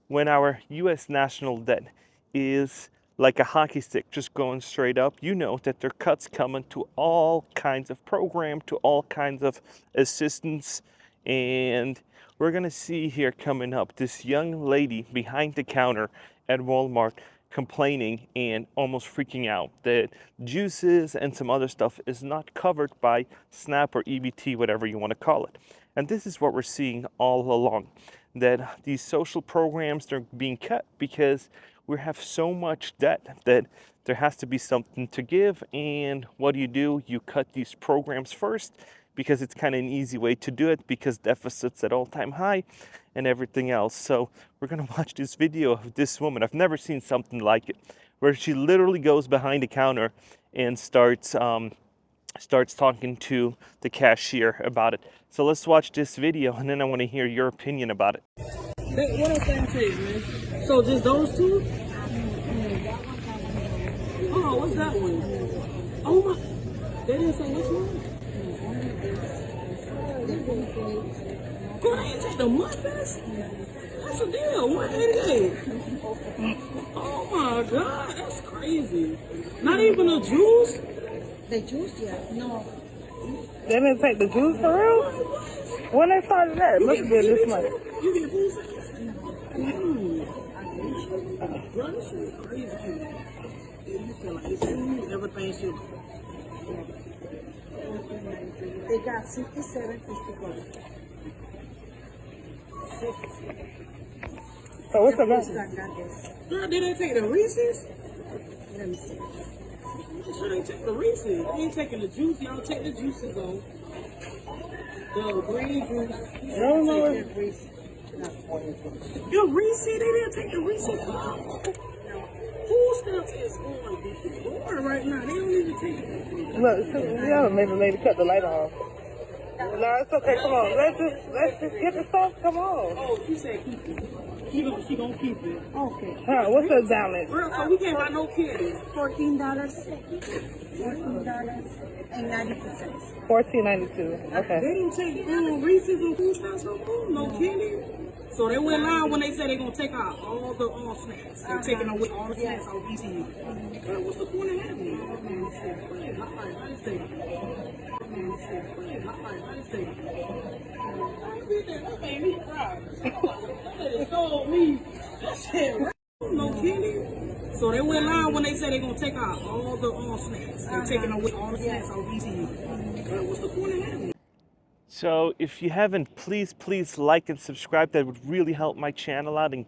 when our US national debt is like a hockey stick just going straight up, you know that there are cuts coming to all kinds of programs, to all kinds of assistance. And we're going to see here coming up this young lady behind the counter at Walmart complaining and almost freaking out that juices and some other stuff is not covered by SNAP or EBT, whatever you want to call it. And this is what we're seeing all along, that these social programs are being cut because we have so much debt that there has to be something to give. And what do? You cut these programs first because it's kind of an easy way to do it, because deficits at all-time high and everything else. So we're gonna watch this video of this woman. I've never seen something like it, where she literally goes behind the counter and starts talking to the cashier about it. So let's watch this video, and then I want to hear your opinion about it. What else they take, man? So just those two? Oh, what's that one? Oh my! They didn't say which one. Girl, they didn't take the muffins. That's a deal. 188. Oh my God, that's crazy. Not even a juice. The juice, yeah. No. They didn't take the juice for real? When they started that, it must have been this month. You get food stamps? Bro, this shit is crazy. You feel like it's food, everything shit. They got 67, 54. So what's the rest? Girl, did they take the Reese's? Let me see. Sure they take the Reese's. They ain't taking the juice. Y'all take the juices on. The green juice. No, no. Your Reese's, they didn't take the Reese's. Food stamps is on right now. They don't even take it. Look, yeah, maybe lady cut the light off. No, it's okay. Come on, let's just get the stuff. Come on. Oh, she said keep it. She gonna keep it. Okay. Huh? What's the balance? Girl, so we can't buy no candy. $14. $14 and 90 cents. $14.92. They Okay. didn't take Reese's and food stamps no more, no candy. So they went live when they said they're gonna take out all the snacks. They're taking away all the snacks off ET. What's the point of having it? I just take it. That made me cry. That told me. I said, no candy. So they went live when they said they're gonna take out all the snacks. They're taking away all the snacks off ET. What's the point of having it? So if you haven't, please like and subscribe. That would really help my channel out and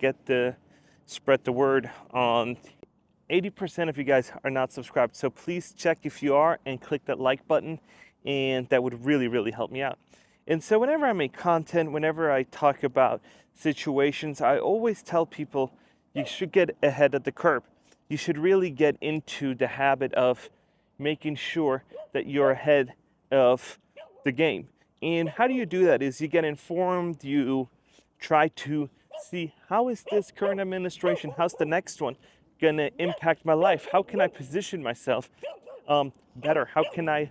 spread the word on. 80% of you guys are not subscribed, so please check if you are and click that like button, and that would really help me out. And so whenever I make content, whenever I talk about situations, I always tell people you should get ahead of the curve. You should really get into the habit of making sure that you're ahead of the game. And how do you do that? Is you get informed, you try to see, how is this current administration, how's the next one gonna impact my life? How can I position myself better? How can I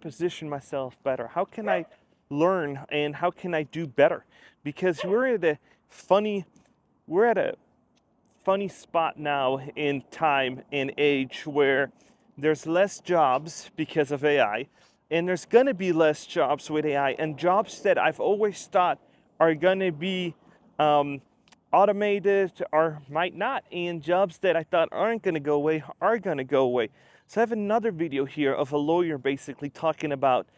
position myself better? How can I learn, and how can I do better? Because we're at a funny spot now in time and age where there's less jobs because of AI, and there's gonna be less jobs with AI, and jobs that I've always thought are gonna be automated or might not, and jobs that I thought aren't gonna go away are gonna go away. So I have another video here of a lawyer basically talking about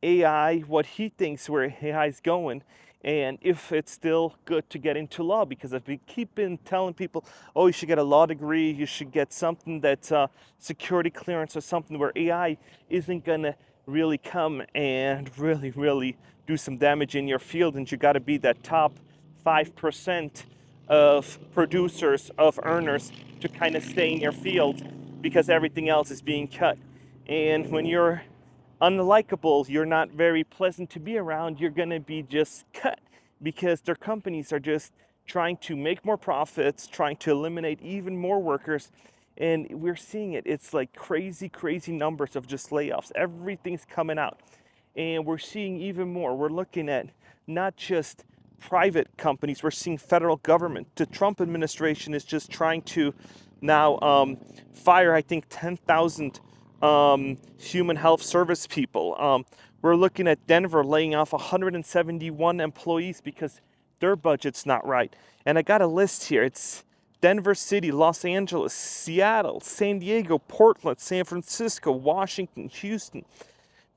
AI, what he thinks where AI is going, and if it's still good to get into law, because I've been keeping telling people, oh, you should get a law degree, you should get something that's security clearance or something where AI isn't gonna really come and really do some damage in your field, and you gotta be that top 5% of producers, of earners, to kind of stay in your field, because everything else is being cut. And when you're unlikable, you're not very pleasant to be around, you're gonna be just cut, because their companies are just trying to make more profits, trying to eliminate even more workers. And we're seeing it. It's like crazy numbers of just layoffs. Everything's coming out. And we're seeing even more. We're looking at not just private companies. We're seeing federal government. The Trump administration is just trying to now fire, I think, 10,000 human health service people. We're looking at Denver laying off 171 employees because their budget's not right. And I got a list here. It's Denver City, Los Angeles, Seattle, San Diego, Portland, San Francisco, Washington, Houston,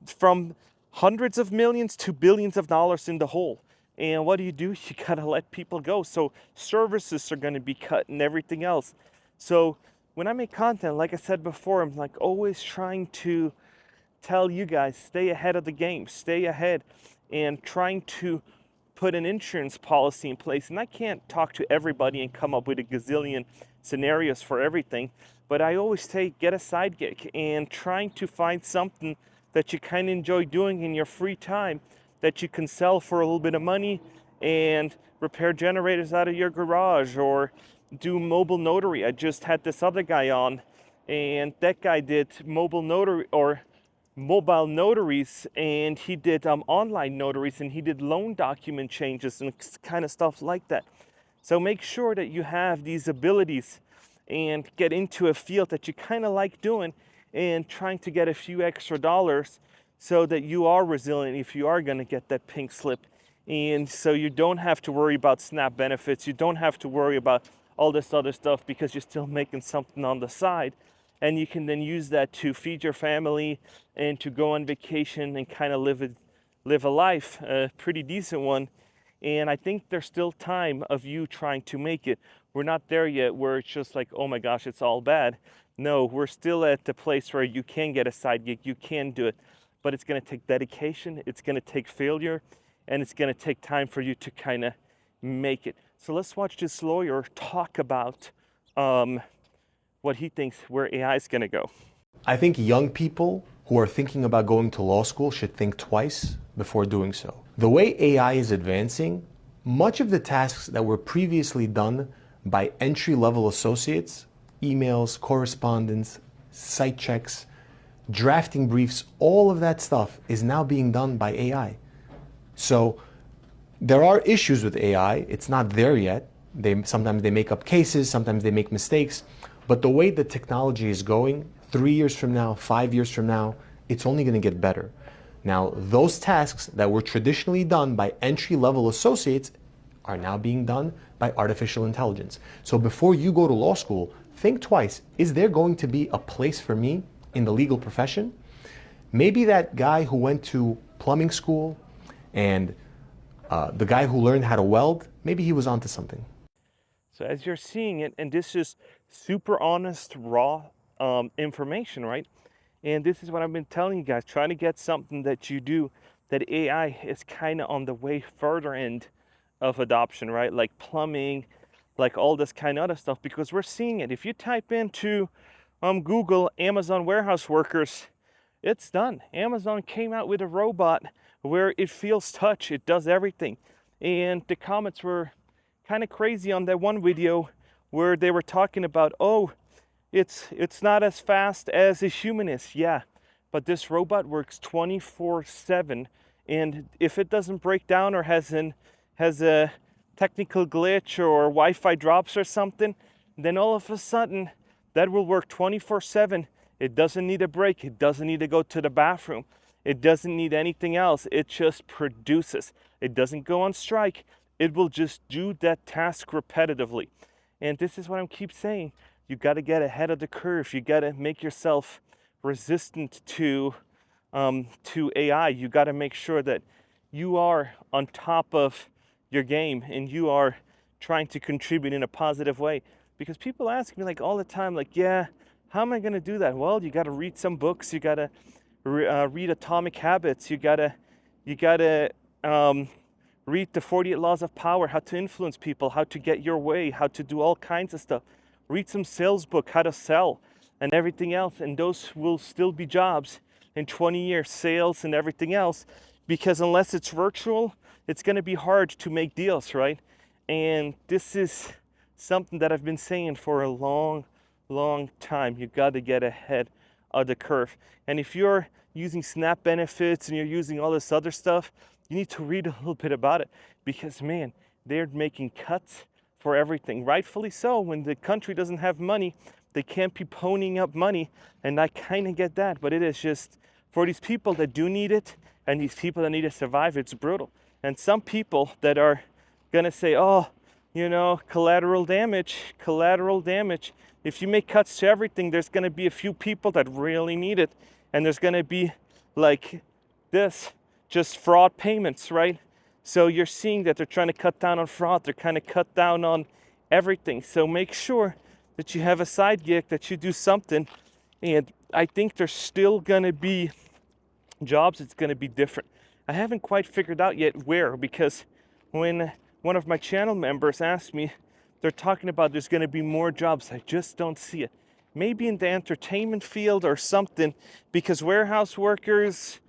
from hundreds of millions to billions of dollars in the hole. And what do? You gotta let people go. So services are gonna be cut and everything else. So when I make content, like I said before, I'm like always trying to tell you guys, stay ahead of the game, stay ahead, and trying to put an insurance policy in place. And I can't talk to everybody and come up with a gazillion scenarios for everything, but I always say get a side gig and trying to find something that you kind of enjoy doing in your free time that you can sell for a little bit of money and repair generators out of your garage or do mobile notary. I just had this other guy on, and that guy did mobile notaries, and he did online notaries, and he did loan document changes and kind of stuff like that. So make sure that you have these abilities and get into a field that you kind of like doing and trying to get a few extra dollars so that you are resilient if you are going to get that pink slip. And so you don't have to worry about SNAP benefits. You don't have to worry about all this other stuff because you're still making something on the side. And you can then use that to feed your family and to go on vacation and kind of live a life, a pretty decent one. And I think there's still time of you trying to make it. We're not there yet where it's just like, oh my gosh, it's all bad. No, we're still at the place where you can get a side gig, you can do it. But it's going to take dedication, it's going to take failure, and it's going to take time for you to kind of make it. So let's watch this lawyer talk about what he thinks where AI is going to go. I think young people who are thinking about going to law school should think twice before doing so. The way AI is advancing, much of the tasks that were previously done by entry-level associates, emails, correspondence, site checks, drafting briefs, all of that stuff is now being done by AI. So there are issues with AI. It's not there yet. Sometimes they make up cases, sometimes they make mistakes. But the way the technology is going, 3 years from now, 5 years from now, it's only going to get better. Now, those tasks that were traditionally done by entry-level associates are now being done by artificial intelligence. So before you go to law school, think twice. Is there going to be a place for me in the legal profession? Maybe that guy who went to plumbing school and the guy who learned how to weld, maybe he was onto something. So as you're seeing it, and this is super honest, raw information, right? And this is what I've been telling you guys, trying to get something that you do, that AI is kind of on the way further end of adoption, right? Like plumbing, like all this kind of other stuff, because we're seeing it. If you type into Google Amazon warehouse workers, it's done. Amazon came out with a robot where it feels touch, it does everything. And the comments were kind of crazy on that one video where they were talking about, oh, it's not as fast as a human is. Yeah, but this robot works 24/7, and if it doesn't break down or has a technical glitch or Wi-Fi drops or something, then all of a sudden that will work 24/7. It doesn't need a break. It doesn't need to go to the bathroom. It doesn't need anything else. It just produces. It doesn't go on strike. It will just do that task repetitively. And this is what I keep saying. You got to get ahead of the curve. You got to make yourself resistant to AI. You got to make sure that you are on top of your game and you are trying to contribute in a positive way. Because people ask me like all the time, like, yeah, how am I going to do that? Well, you got to read some books. You got to read Atomic Habits. You got to read the 48 Laws of Power, how to influence people, how to get your way, how to do all kinds of stuff. Read some sales book, how to sell and everything else. And those will still be jobs in 20 years, sales and everything else. Because unless it's virtual, it's going to be hard to make deals, right? And this is something that I've been saying for a long time. You got to get ahead of the curve. And if you're using SNAP benefits and you're using all this other stuff, you need to read a little bit about it, because man, they're making cuts for everything. Rightfully so. When the country doesn't have money, they can't be ponying up money, and I kind of get that. But it is just, for these people that do need it and these people that need to survive, it's brutal. And some people that are gonna say, oh, you know, collateral damage, collateral damage. If you make cuts to everything, there's gonna be a few people that really need it, and there's gonna be like this, just fraud payments, right? So you're seeing that they're trying to cut down on fraud. They're kind of cut down on everything. So make sure that you have a side gig, that you do something. And I think there's still gonna be jobs. It's gonna be different. I haven't quite figured out yet where, because when one of my channel members asked me, they're talking about there's gonna be more jobs. I just don't see it. Maybe in the entertainment field or something, because warehouse workers,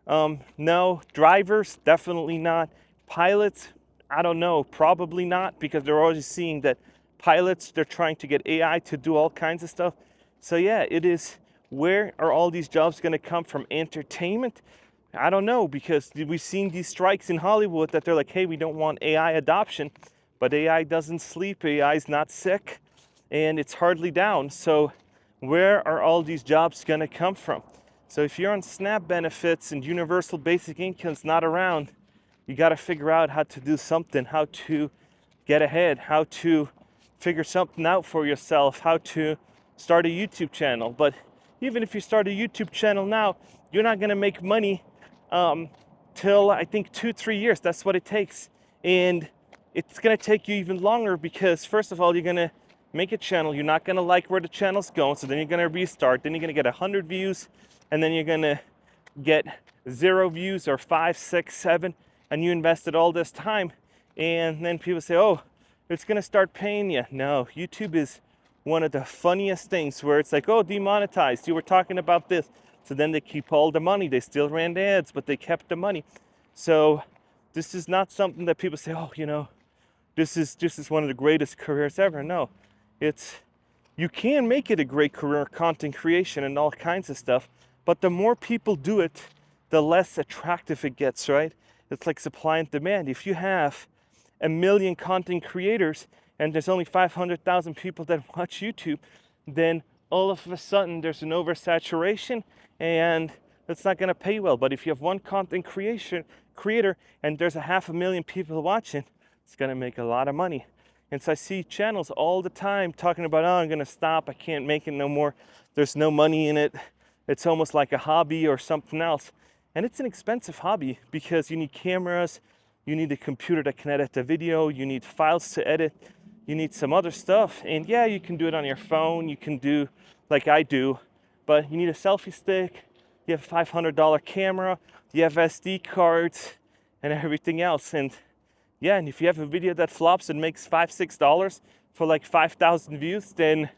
no. Drivers, definitely not. Pilots, I don't know, probably not, because they're already seeing that pilots, they're trying to get AI to do all kinds of stuff. So yeah, it is, where are all these jobs gonna come from? Entertainment? I don't know, because we've seen these strikes in Hollywood that they're like, hey, we don't want AI adoption, but AI doesn't sleep, AI is not sick, and it's hardly down. So where are all these jobs gonna come from? So if you're on SNAP benefits and universal basic income's not around, you gotta figure out how to do something, how to get ahead, how to figure something out for yourself, how to start a YouTube channel. But even if you start a YouTube channel now, you're not gonna make money till I think 2-3 years. That's what it takes. And it's gonna take you even longer, because first of all, you're gonna make a channel, you're not gonna like where the channel's going, so then you're gonna restart, then you're gonna get 100 views, and then you're gonna get 0 views, or 5, 6, 7, and you invested all this time, and then people say, oh, it's gonna start paying you. No, YouTube is one of the funniest things, where it's like, oh, demonetized, you were talking about this. So then they keep all the money. They still ran the ads, but they kept the money. So this is not something that people say, oh, you know, this is one of the greatest careers ever. No, it's, you can make it a great career, content creation and all kinds of stuff, but the more people do it, the less attractive it gets, right? It's like supply and demand. If you have 1 million content creators and there's only 500,000 people that watch YouTube, then all of a sudden there's an oversaturation, and it's not gonna pay well. But if you have one content creator and there's 500,000 people watching, it's gonna make a lot of money. And so I see channels all the time talking about, oh, I'm gonna stop, I can't make it no more, there's no money in it, it's almost like a hobby or something else. And it's an expensive hobby, because you need cameras, you need a computer that can edit the video, you need files to edit, you need some other stuff. And yeah, you can do it on your phone, you can do like I do, but you need a selfie stick, you have a $500 camera, you have SD cards and everything else. And yeah, and if you have a video that flops and makes $5, $6 for like 5,000 views, then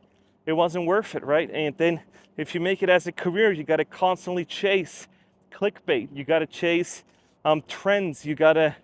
it wasn't worth it, right? And then if you make it as a career, you gotta constantly chase clickbait, you gotta chase trends, you gotta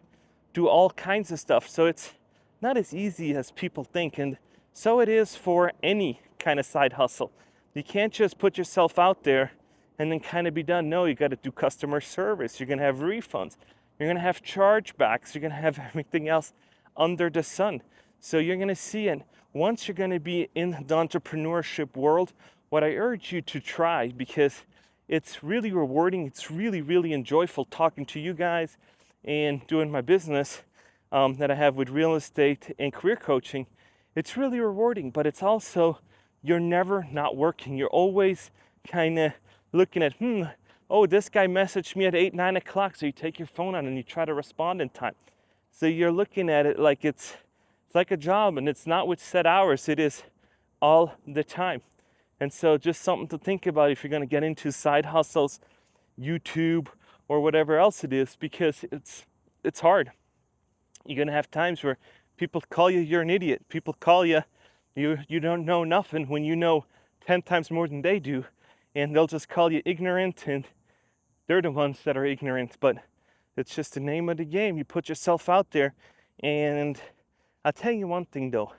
do all kinds of stuff. So it's not as easy as people think, and so it is for any kind of side hustle. You can't just put yourself out there and then kind of be done. No, you got to do customer service. You're going to have refunds. You're going to have chargebacks. You're going to have everything else under the sun. So you're going to see it. Once you're going to be in the entrepreneurship world, what I urge you to try, because it's really rewarding. It's really, really enjoyable talking to you guys and doing my business that I have with real estate and career coaching. It's really rewarding, but it's also, you're never not working. You're always kind of looking at, oh, this guy messaged me at 8, 9 o'clock. So you take your phone out and you try to respond in time. So you're looking at it like it's like a job, and it's not with set hours. It is all the time. And so just something to think about if you're going to get into side hustles, YouTube, or whatever else it is, because it's hard. You're going to have times where people call you, you're an idiot. People call you, you don't know nothing, when you know 10 times more than they do. And they'll just call you ignorant, and they're the ones that are ignorant. But it's just the name of the game. You put yourself out there. And I'll tell you one thing though,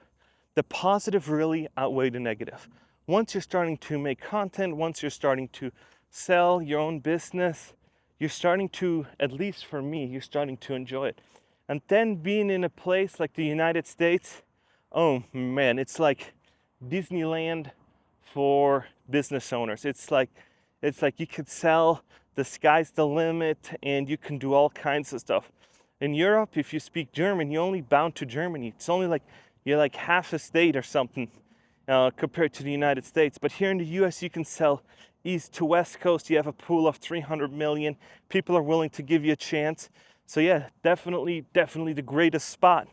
the positive really outweigh the negative. Once you're starting to make content, once you're starting to sell your own business, you're starting to, at least for me, you're starting to enjoy it. And then being in a place like the United States, oh man, it's like Disneyland for business owners. It's like you could sell, the sky's the limit, and you can do all kinds of stuff. In Europe, if you speak German, you're only bound to Germany. It's only like you're like half a state or something compared to the United States. But here in the US, you can sell east to west coast. You have a pool of 300 million. People are willing to give you a chance. So yeah, definitely the greatest spot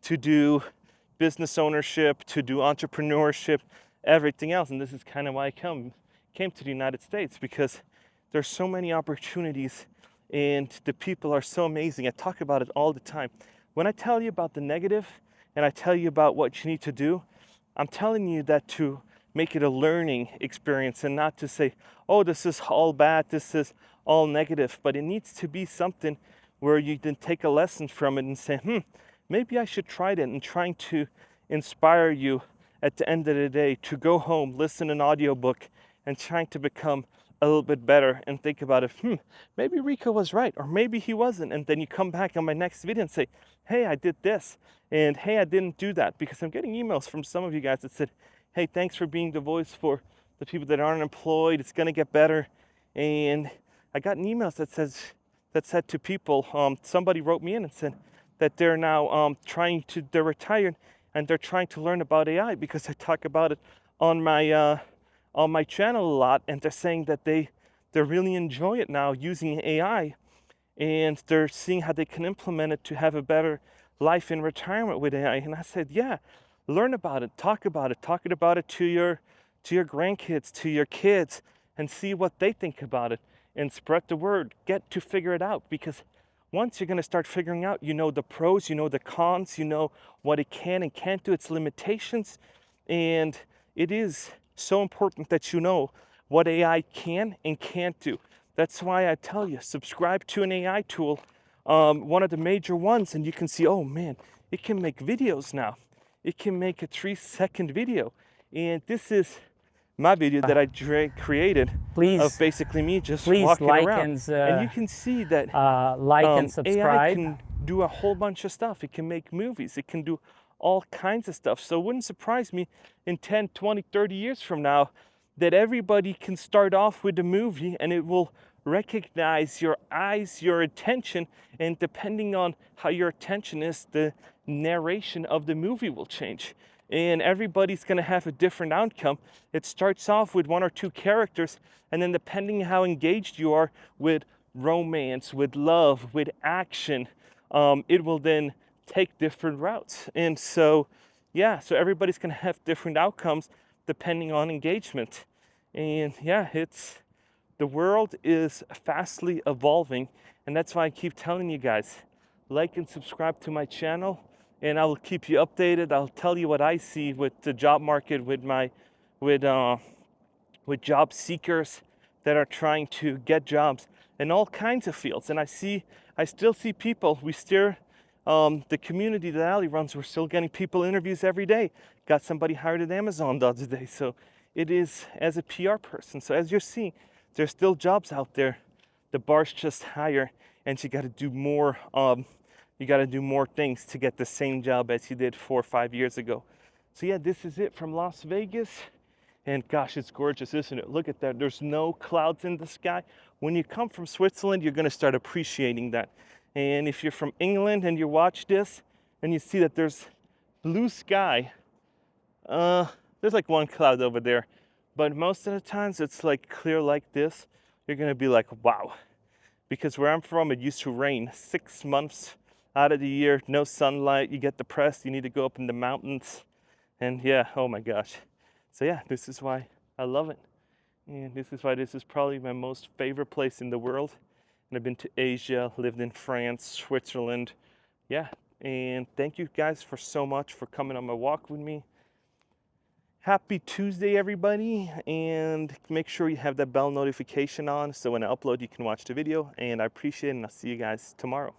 to do business ownership, to do entrepreneurship, everything else. And this is kind of why I came to the United States, because there's so many opportunities and the people are so amazing. I talk about it all the time. When I tell you about the negative and I tell you about what you need to do, I'm telling you that to make it a learning experience and not to say, oh, this is all bad, this is all negative. But it needs to be something where you then take a lesson from it and say, maybe I should try that, and trying to inspire you at the end of the day to go home, listen to an audiobook, and trying to become a little bit better and think about it. Maybe Rico was right, or maybe he wasn't. And then you come back on my next video and say, hey, I did this, and hey, I didn't do that. Because I'm getting emails from some of you guys that said, hey, thanks for being the voice for the people that aren't employed. It's gonna get better. And I got emails that said to people, somebody wrote me in and said that they're now they're retired and they're trying to learn about AI because I talk about it on my channel a lot, and they're saying that they really enjoy it now using AI, and they're seeing how they can implement it to have a better life in retirement with AI. And I said, yeah, learn about it, talk about it to your grandkids, to your kids, and see what they think about it, and spread the word. Get to figure it out, because once you're going to start figuring out, you know the pros, you know the cons, you know what it can and can't do, its limitations. And it is so important that you know what AI can and can't do. That's why I tell you, subscribe to an AI tool, one of the major ones, and you can see, oh man, it can make videos now. It can make a 3-second video. And this is my video that I created of basically me just walking like around. And you can see that like and subscribe. AI can do a whole bunch of stuff. It can make movies. It can do all kinds of stuff. So it wouldn't surprise me in 10, 20, 30 years from now that everybody can start off with a movie and it will recognize your eyes, your attention, and depending on how your attention is, the narration of the movie will change. And everybody's going to have a different outcome. It starts off with 1 or 2 characters, and then depending on how engaged you are with romance, with love, with action, it will then take different routes. And so, yeah, so everybody's going to have different outcomes depending on engagement. And yeah, the world is fastly evolving, and that's why I keep telling you guys, like and subscribe to my channel, and I will keep you updated. I'll tell you what I see with the job market, with job seekers that are trying to get jobs in all kinds of fields. And I still see people. The community that Ali runs, we're still getting people interviews every day. Got somebody hired at Amazon the other day. So it is, as a PR person. So as you're seeing, there's still jobs out there. The bar's just higher, and you got to do more. You got to do more things to get the same job as you did 4 or 5 years ago. So yeah, this is it from Las Vegas. And gosh, it's gorgeous, isn't it? Look at that. There's no clouds in the sky. When you come from Switzerland, you're going to start appreciating that. And if you're from England and you watch this and you see that there's blue sky, there's like 1 cloud over there. But most of the times it's like clear like this. You're going to be like, wow. Because where I'm from, it used to rain 6 months out of the year, no sunlight. You get depressed. You need to go up in the mountains. And yeah, oh my gosh. So yeah, this is why I love it. And this is why this is probably my most favorite place in the world. And I've been to Asia, lived in France, Switzerland. Yeah, and thank you guys for so much for coming on my walk with me. Happy Tuesday, everybody. And make sure you have that bell notification on so when I upload, you can watch the video. And I appreciate it, and I'll see you guys tomorrow.